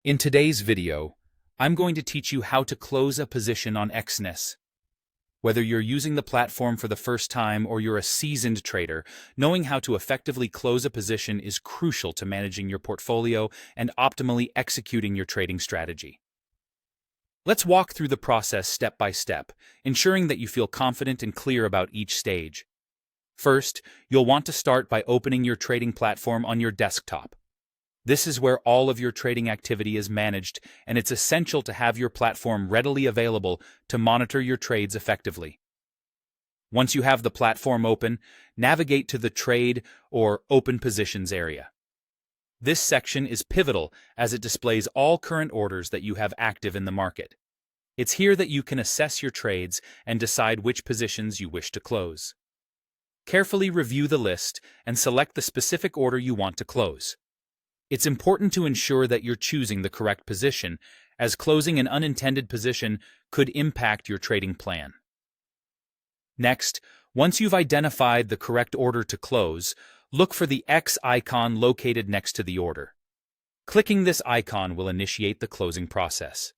In today's video, I'm going to teach you how to close a position on Exness. Whether you're using the platform for the first time or you're a seasoned trader, knowing how to effectively close a position is crucial to managing your portfolio and optimally executing your trading strategy. Let's walk through the process step by step, ensuring that you feel confident and clear about each stage. First, you'll want to start by opening your trading platform on your desktop. This is where all of your trading activity is managed, and it's essential to have your platform readily available to monitor your trades effectively. Once you have the platform open, navigate to the Trade or Open Positions area. This section is pivotal as it displays all current orders that you have active in the market. It's here that you can assess your trades and decide which positions you wish to close. Carefully review the list and select the specific order you want to close. It's important to ensure that you're choosing the correct position, as closing an unintended position could impact your trading plan. Next, once you've identified the correct order to close, look for the X icon located next to the order. Clicking this icon will initiate the closing process.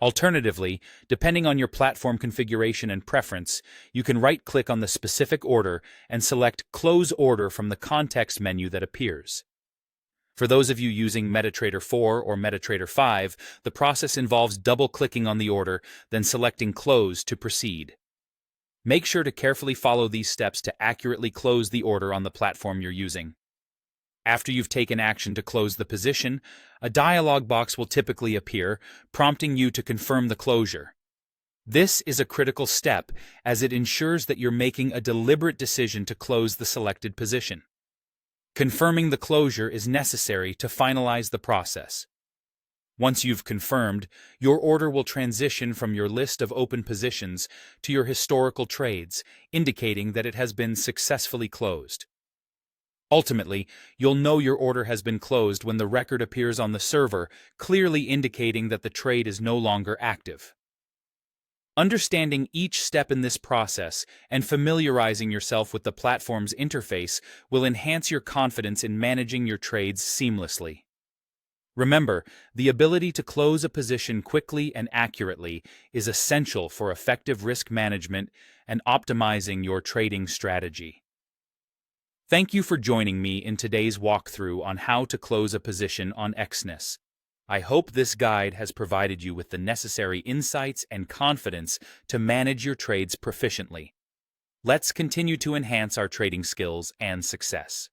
Alternatively, depending on your platform configuration and preference, you can right-click on the specific order and select Close Order from the context menu that appears. For those of you using MetaTrader 4 or MetaTrader 5, the process involves double-clicking on the order, then selecting Close to proceed. Make sure to carefully follow these steps to accurately close the order on the platform you're using. After you've taken action to close the position, a dialog box will typically appear, prompting you to confirm the closure. This is a critical step, as it ensures that you're making a deliberate decision to close the selected position. Confirming the closure is necessary to finalize the process. Once you've confirmed, your order will transition from your list of open positions to your historical trades, indicating that it has been successfully closed. Ultimately, you'll know your order has been closed when the record appears on the server, clearly indicating that the trade is no longer active. Understanding each step in this process and familiarizing yourself with the platform's interface will enhance your confidence in managing your trades seamlessly. Remember, the ability to close a position quickly and accurately is essential for effective risk management and optimizing your trading strategy. Thank you for joining me in today's walkthrough on how to close a position on Exness. I hope this guide has provided you with the necessary insights and confidence to manage your trades proficiently. Let's continue to enhance our trading skills and success.